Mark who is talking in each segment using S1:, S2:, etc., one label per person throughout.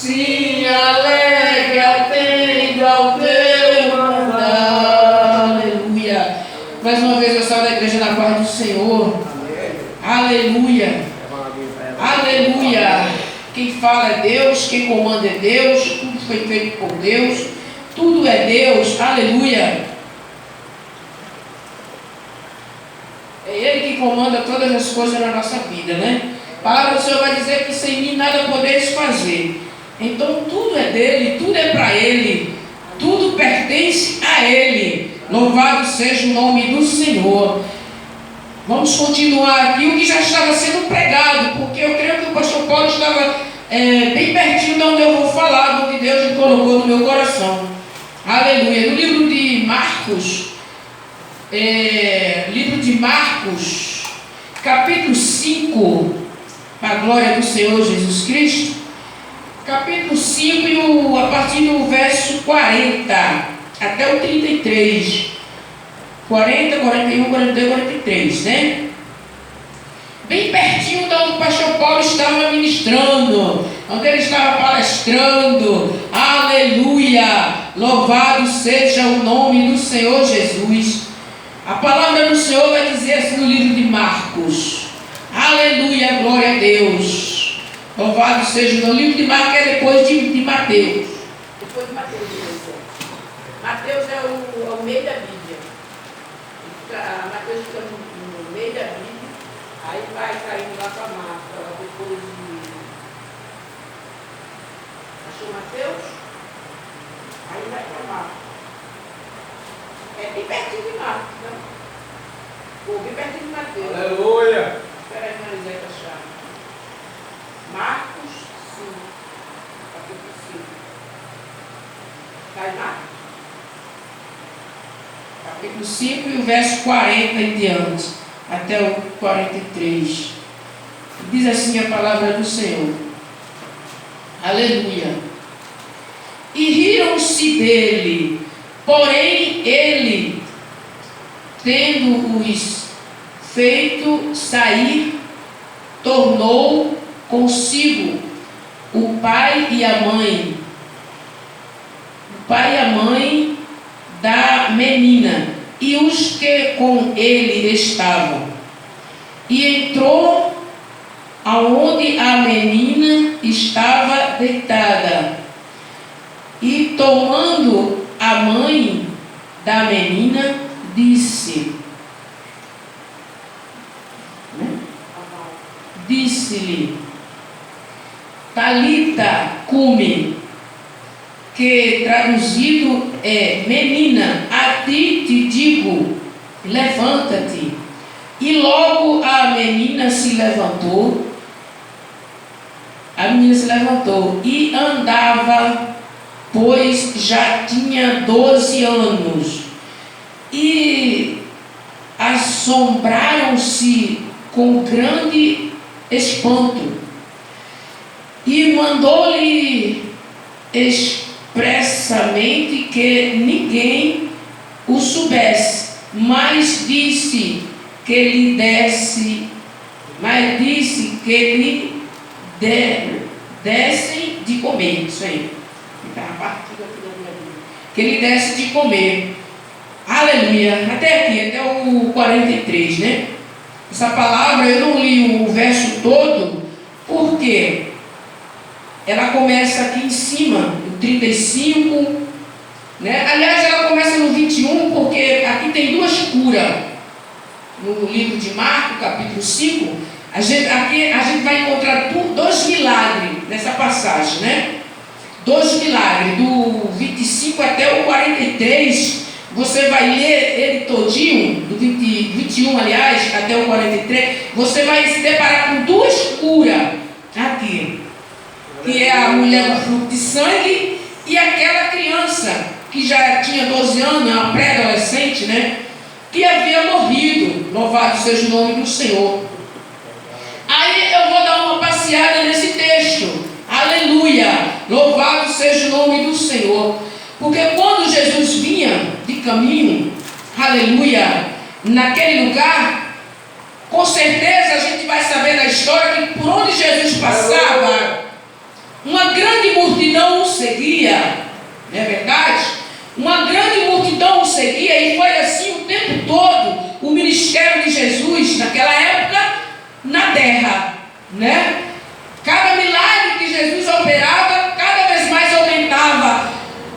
S1: Se alegra, atende ao teu mandar. Aleluia. Mais uma vez eu salve da igreja na paz do Senhor. Aleluia. Aleluia. Quem fala é Deus, quem comanda é Deus, tudo foi feito por Deus, tudo é Deus. Aleluia. É Ele que comanda todas as coisas na nossa vida, né? A palavra do Senhor vai dizer que sem mim nada podeis fazer. Então tudo é dele, tudo é para Ele, tudo pertence a Ele. Louvado seja o nome do Senhor. Vamos continuar aqui o que já estava sendo pregado, porque eu creio que o pastor Paulo estava bem pertinho de onde eu vou falar, do que Deus me colocou no meu coração. Aleluia. No livro de Marcos, capítulo 5, para a glória do Senhor Jesus Cristo, capítulo 5 e a partir do verso 40 até o 33. 40, 41, 42, 43, né? Bem pertinho de onde o pastor Paulo estava ministrando, onde ele estava palestrando. Aleluia! Louvado seja o nome do Senhor Jesus. A palavra do Senhor vai dizer assim no livro de Marcos. Aleluia, glória a Deus. Louvado seja o livro de Marcos, é depois de Mateus. Depois de Mateus. Mateus é o meio da Bíblia. Mateus fica no meio da Bíblia, aí vai caindo lá para Marcos, depois de... Achou Mateus? Aí vai para Marcos. É bem pertinho de Marcos, né? Ou bem pertinho de Mateus.
S2: Aleluia!
S1: Espera aí, Marisé, para achar. Marcos 5, capítulo 5. Cai Marcos? Capítulo 5 e o verso 40 em diante, até o 43. Diz assim a palavra do Senhor. Aleluia. E riram-se dele, porém ele, tendo-os feito sair, tornou consigo o pai e a mãe. O pai e a mãe da menina e os que com ele estavam, e entrou aonde a menina estava deitada, e tomando a mãe da menina, disse-lhe, Talita cumi, que traduzido é, menina, a ti te digo, levanta-te. E logo a menina se levantou, e andava, pois já tinha 12 anos. E assombraram-se com grande espanto, e mandou-lhe expressamente que ninguém o soubesse, mas disse que lhe dessem de comer. Isso aí. Que lhe desse de comer. Aleluia. Até aqui, até o 43, né? Essa palavra eu não li o verso todo, porque ela começa aqui em cima, no 35, né? Aliás, ela começa no 21, porque aqui tem duas curas. No livro de Marcos, capítulo 5, aqui a gente vai encontrar dois milagres nessa passagem, né? Dois milagres, do 25 até o 43, você vai ler ele todinho, do 21, aliás, até o 43, você vai se deparar com duas curas aqui, que é a mulher do fluxo de sangue e aquela criança que já tinha 12 anos, uma pré-adolescente, né? Que havia morrido. Louvado seja o nome do Senhor. Aí eu vou dar uma passeada nesse texto. Aleluia. Louvado seja o nome do Senhor. Porque quando Jesus vinha de caminho, aleluia, naquele lugar, com certeza a gente vai saber na história que por onde Jesus passava, uma grande multidão o seguia, não é verdade? Uma grande multidão o seguia, e foi assim o tempo todo o ministério de Jesus naquela época na terra, né? Cada milagre que Jesus operava, cada vez mais aumentava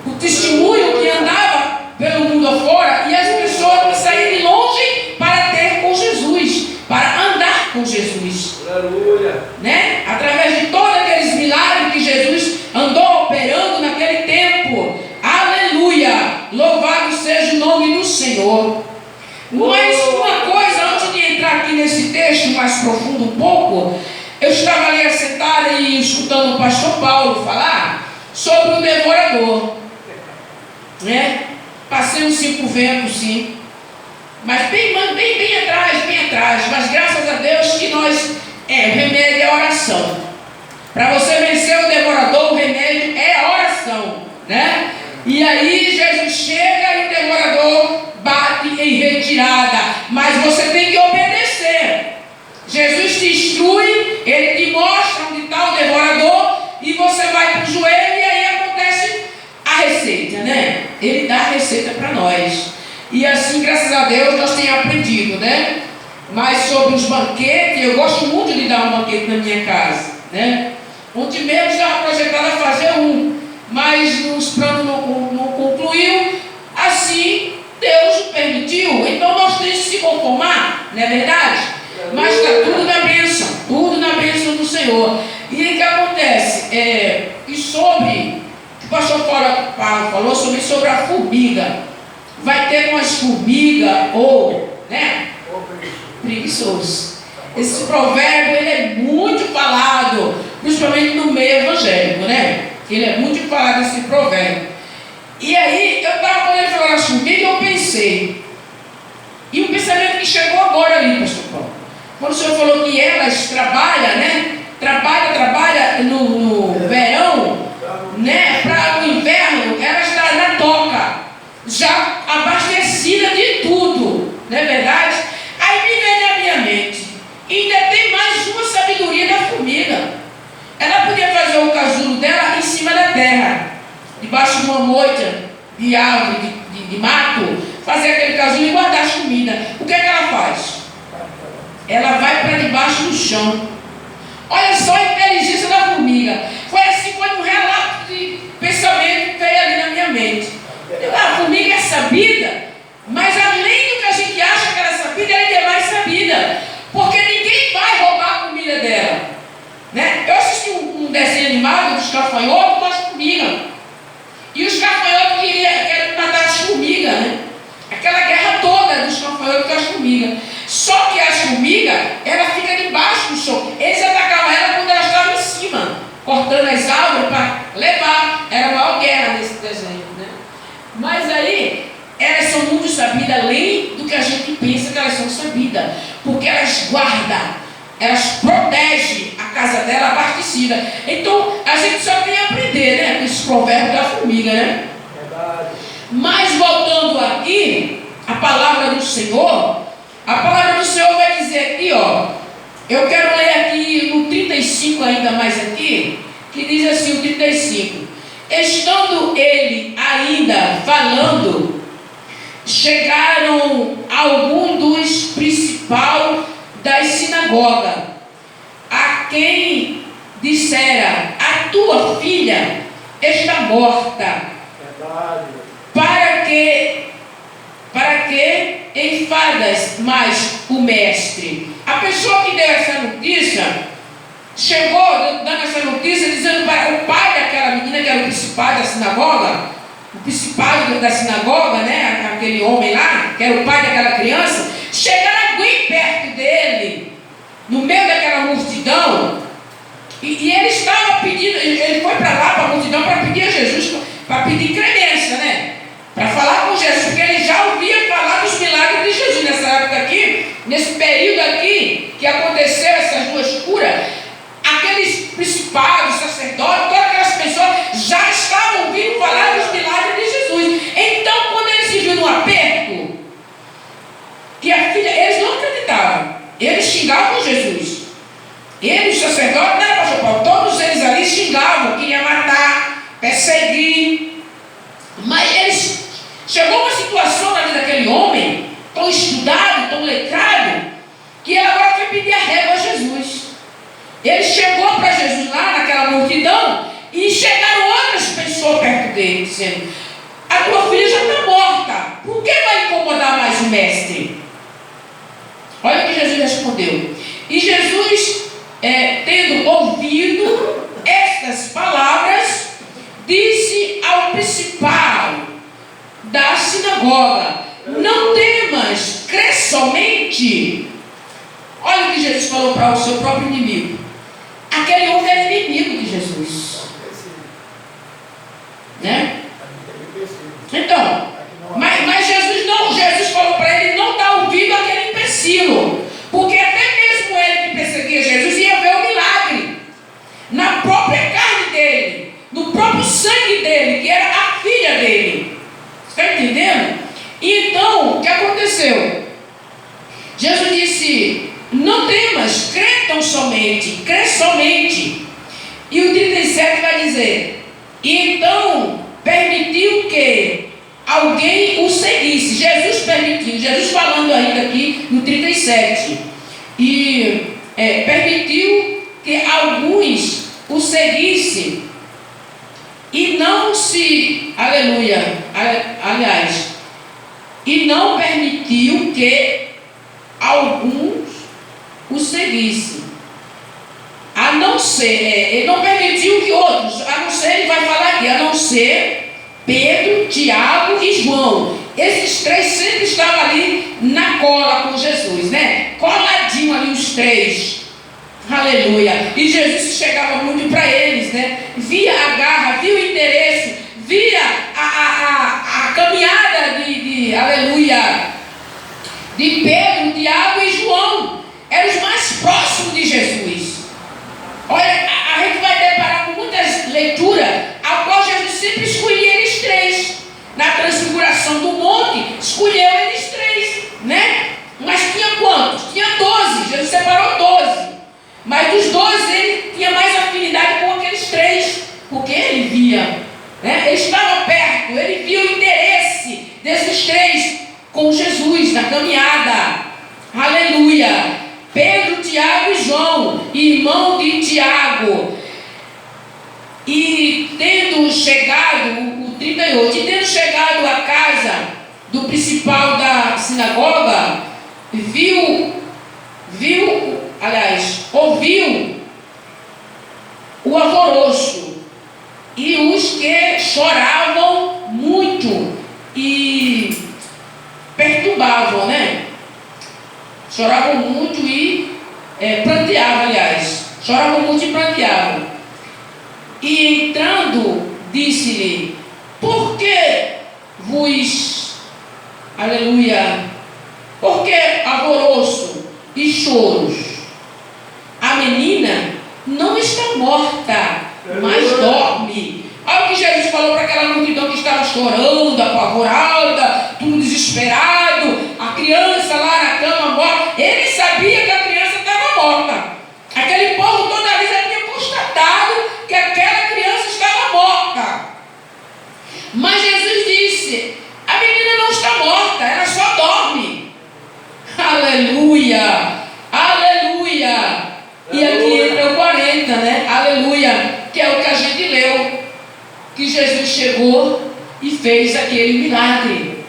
S1: o testemunho que andava pelo mundo afora, e as pessoas para sair de longe para ter com Jesus, para andar com Jesus.
S2: Aleluia.
S1: Né? Através de todos aqueles milagres que Jesus andou operando naquele tempo. Aleluia! Louvado seja o nome do Senhor. Mas uma coisa, antes de entrar aqui nesse texto mais profundo um pouco, eu estava ali sentada e escutando o pastor Paulo falar sobre o devorador, né? Passei uns 5 ventos, sim, mas bem atrás, mas graças a Deus que nós, o remédio é a oração. Para você vencer o devorador, o remédio é a oração, né? E aí Jesus chega e o devorador bate em retirada, mas você tem que obedecer. Jesus te instrui, ele te mostra onde está o devorador, e você vai para o joelho, e aí acontece a receita, né? Ele dá a receita para nós. E assim, graças a Deus, nós temos aprendido, né? Mas sobre os banquetes, eu gosto muito de dar um banquete na minha casa, né? Ontem mesmo estava projetado a fazer um, mas os planos não concluiu. Assim, Deus o permitiu. Então nós temos que se conformar, não é verdade? Mas está tudo na bênção do Senhor. E aí o que acontece? E sobre, o pastor Paulo falou sobre a formiga. Vai ter umas formigas ou, né? Preguiçoso. Esse provérbio, ele é muito falado, principalmente no meio evangélico, né? Ele é muito falado, esse provérbio. E aí, quando ele falou das formigas, eu pensei. E um pensamento que chegou agora ali, pastor Paulo. Quando o senhor falou que elas trabalham, né? Trabalha no verão, né? Para o inverno, elas estão na toca, já abastecida de tudo, não é verdade? Aí me veio na minha mente, ainda tem mais uma sabedoria da formiga. Ela podia fazer o casulo dela em cima da terra, debaixo de uma moita de árvore, de mato, fazer aquele casulo e guardar as comidas. O que é que ela faz? Ela vai para debaixo do chão. Olha só a inteligência da formiga. Foi um relato de pensamento que veio ali na minha mente. A formiga é sabida, mas além do que a gente acha que ela é sabida, ela é mais sabida, porque ninguém vai roubar a comida dela, né? Eu assisti um desenho animado dos gafanhotos com as formigas, e os gafanhotos querem matar as formigas, né? Aquela guerra toda dos gafanhotos com as formigas. Só que as formigas, ela fica debaixo do chão. Eles atacavam ela quando ela estava em cima, cortando as árvores para levar. Era a maior guerra nesse desenho, né? Mas aí, elas são muito sabidas, além do que a gente pensa que elas são sabidas, porque elas guardam, elas protegem a casa dela abastecida. Então, a gente só tem a aprender, né? Esse provérbio da formiga, né?
S2: Verdade.
S1: Mas voltando aqui, a palavra do Senhor vai dizer aqui, ó. Eu quero ler aqui no 35 ainda mais aqui, que diz assim, o 35. Estando ele ainda falando, chegaram alguns dos principais das sinagogas, a quem dissera: a tua filha está morta.
S2: Verdade.
S1: Para que enfadas mais o mestre? A pessoa que deu essa notícia chegou dando essa notícia, dizendo para o pai daquela menina, que era o principal da sinagoga, né? Aquele homem lá, que era o pai daquela criança. Chegaram alguém perto dele, no meio daquela multidão, e ele estava pedindo, ele foi para lá, para a multidão, para pedir a Jesus, para pedir crença, né? Para falar com Jesus, porque ele já ouvia falar dos milagres de Jesus nessa época aqui, nesse período aqui, que aconteceu essas duas curas. Aqueles principados, sacerdotes, todas aquelas pessoas já estavam ouvindo falar dos milagres de Jesus. Então, quando eles se viram no aperto, que a filha, eles não acreditavam, eles xingavam Jesus. Eles, os sacerdotes, não era pastor Paulo, todos eles ali xingavam, que queria matar, perseguir. Mas ele chegou uma situação na vida daquele homem, tão estudado, tão letrado, que ele agora foi pedir arrego a Jesus. Ele chegou para Jesus lá naquela multidão e chegaram outras pessoas perto dele, dizendo: a tua filha já está morta, por que vai incomodar mais o mestre? Olha o que Jesus respondeu. E Jesus, tendo ouvido estas palavras, disse ao principal da sinagoga: não temas, crê somente. Olha o que Jesus falou para o seu próprio inimigo. Aquele homem era inimigo de Jesus, né? Então, mas Jesus falou para ele não dar ouvido àquele empecilho, porque até mesmo ele que perseguia Jesus ia ver o milagre na própria carne dele, no próprio sangue dele, que era a filha dele. Está entendendo? Então, o que aconteceu? Jesus disse: não temas, crê tão somente, crê somente. E o 37 vai dizer: e então permitiu que alguém o seguisse. Jesus permitiu, Jesus falando ainda aqui no 37. E permitiu que alguns o seguissem. E não se, aleluia, aliás, e não permitiu que alguns o seguissem. A não ser, ele não permitiu que outros, a não ser, ele vai falar aqui, a não ser Pedro, Tiago e João. Esses três sempre estavam ali na cola com Jesus, né? Coladinho ali os três. Aleluia. E Jesus chegava muito para eles, né? Via a garra, via o interesse, via a caminhada aleluia, de Pedro, Tiago e João. Eram os mais próximos de Jesus. Olha, a gente vai deparar com muitas leituras, a qual Jesus sempre escolhia eles três. Na transfiguração do monte, escolheu eles três, né? Mas tinha quantos? Tinha 12, Jesus separou 12. Mas dos 12 ele tinha mais afinidade com aqueles três, porque ele via, né? Ele estava perto, ele via o interesse desses três com Jesus na caminhada. Aleluia. Pedro, Tiago e João, irmão de Tiago. E tendo chegado, o 38, e tendo chegado à casa do principal da sinagoga, ouviu o alvoroço e os que choravam muito e perturbavam, né? Choravam muito e pranteavam, aliás. Choravam muito e pranteavam. E entrando, disse-lhe: por que vos, aleluia, por que alvoroço e choros? A menina não está morta, mas dorme. Olha o que Jesus falou para aquela multidão que estava chorando, apavorada, tudo desesperado, a criança lá na cama morta. Ele sabia que a criança estava morta. Aquele povo toda vez tinha constatado que aquela criança estava morta. Mas Jesus disse: a menina não está morta, ela só dorme. Aleluia, aleluia. E aqui entra o 40, né? Aleluia, que é o que a gente leu, que Jesus chegou e fez aquele milagre.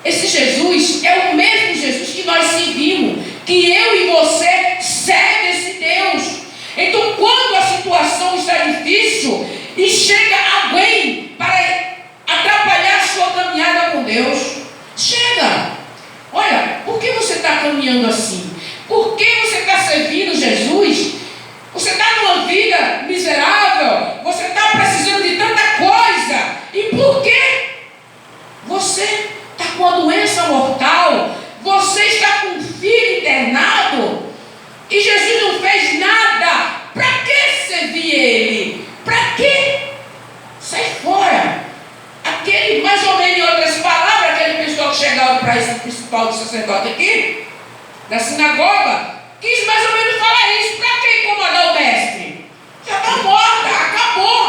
S1: Esse Jesus é o mesmo Jesus que nós seguimos, que eu e você serve esse Deus. Então, quando a situação está difícil e chega alguém para atrapalhar a sua caminhada com Deus, chega. Olha, por que você está caminhando assim? Por que você está servindo Jesus? Você está numa vida miserável, você está precisando de tanta coisa. E por que você está com a doença mortal? Você está com um filho internado e Jesus não fez nada. Para que servir Ele? Para que? Sai fora. Aquele, mais ou menos em outras palavras, aquele pessoal que chegava para esse principal do sacerdote aqui, da sinagoga, quis mais ou menos falar isso. Para que incomodar o mestre? Já está morta, acabou.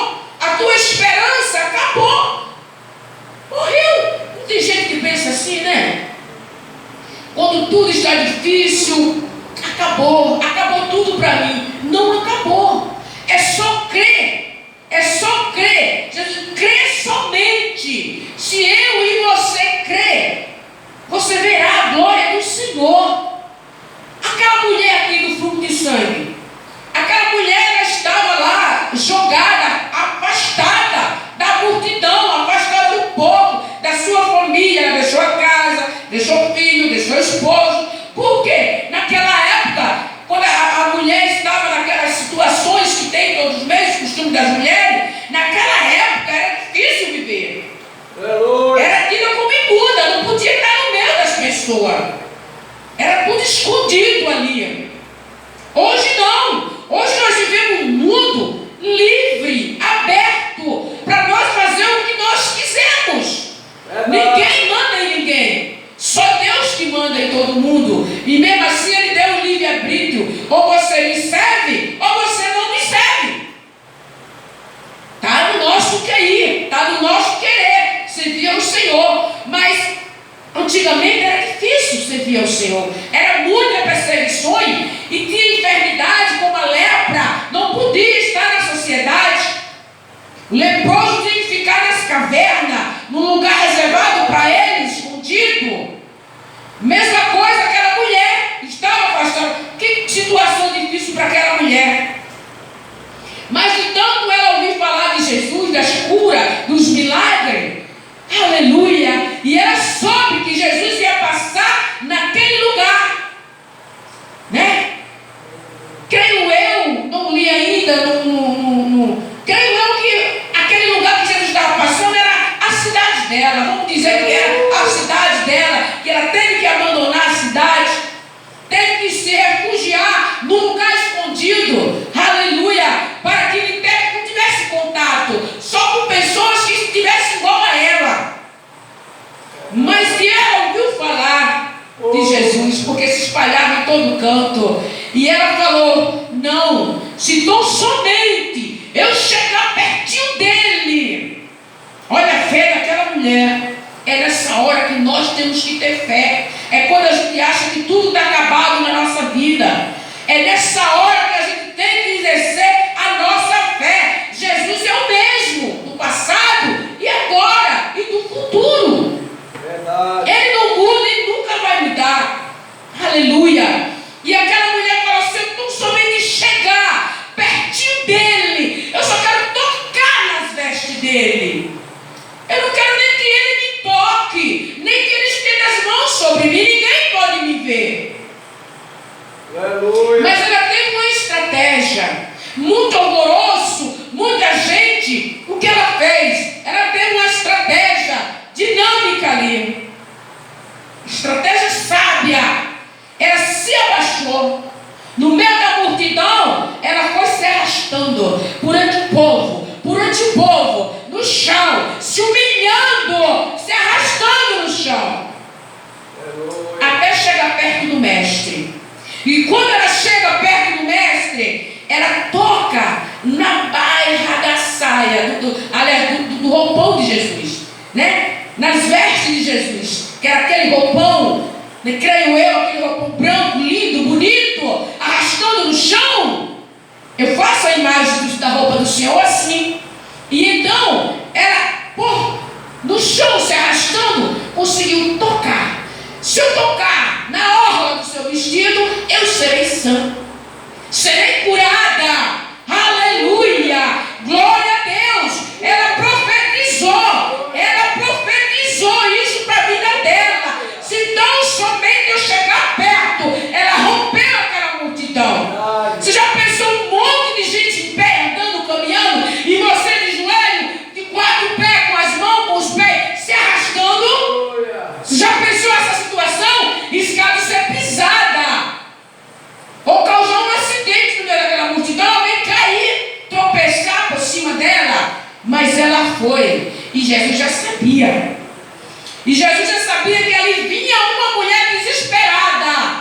S1: nosso QI, está no nosso querer servir ao Senhor. Mas antigamente era difícil servir ao Senhor, era muita perseguições e tinha enfermidade como a lepra, não podia estar na sociedade. O leproso tinha que ficar nas cavernas, num lugar reservado para ele, escondido. Mesma coisa, aquela mulher estava afastada. Que situação difícil para aquela mulher. Mas de tanto ela ouvir falar de Jesus, das curas, dos milagres, aleluia, e ela soube que Jesus ia passar naquele lugar, né? Creio eu, não li ainda, creio eu que aquele lugar que Jesus estava passando era a cidade dela. Vamos dizer que era a cidade dela, que ela teve que abandonar a cidade, teve que se refugiar num lugar escondido, aleluia, para que ele não tivesse contato só com pessoas que estivessem igual a ela. Mas que ela ouviu falar de Jesus, porque se espalhava em todo canto, e ela falou: não, se tão somente eu chegar pertinho dele. Olha a fé daquela mulher. É nessa hora que nós temos que ter fé. É quando a gente acha que tudo está acabado na nossa vida. É nessa hora que a gente tem que exercer a nossa fé. Jesus é o mesmo do passado e agora e do futuro.
S2: Verdade.
S1: Ele não muda e nunca vai mudar. Aleluia. E aquela mulher falou assim: eu não somente chegar pertinho dele, eu só quero tocar nas vestes dele. Eu não quero nem que ele me toque, nem que ele estenda as mãos sobre mim. Ninguém pode me ver.
S2: Aleluia.
S1: Mas ela teve uma estratégia. Muito alvoroço, muita gente. O que ela fez? Ela teve uma estratégia dinâmica ali. Estratégia sábia. Ela se abaixou. No meio da multidão, ela foi se arrastando perante o povo, no chão, se humilhando, se arrastando no chão, até chegar perto do mestre. E quando ela chega perto do mestre, ela toca na bairra da saia, do roupão de Jesus, né? Nas vestes de Jesus, que era aquele roupão, né? Creio eu, aquele roupão branco, lindo, bonito, arrastando no chão. Eu faço a imagem da roupa do Senhor assim. E então, ela, no chão se arrastando, conseguiu tocar. Se eu tocar na orla do seu vestido, eu serei sã, serei curada. Aleluia, glória a Deus. Ela profetizou isso para a vida dela. Se tão somente eu chegar perto, ela rompeu aquela multidão. Você já pensou um monte de gente em pé, andando, caminhando, e você de joelho, de 4 pés, com as mãos, com os pés, se arrastando? Você já pensou essa situação? Escada ser pisada, ou causar um acidente no meio daquela multidão, alguém cair, tropeçar por cima dela. Mas ela foi, e Jesus já sabia. E Jesus já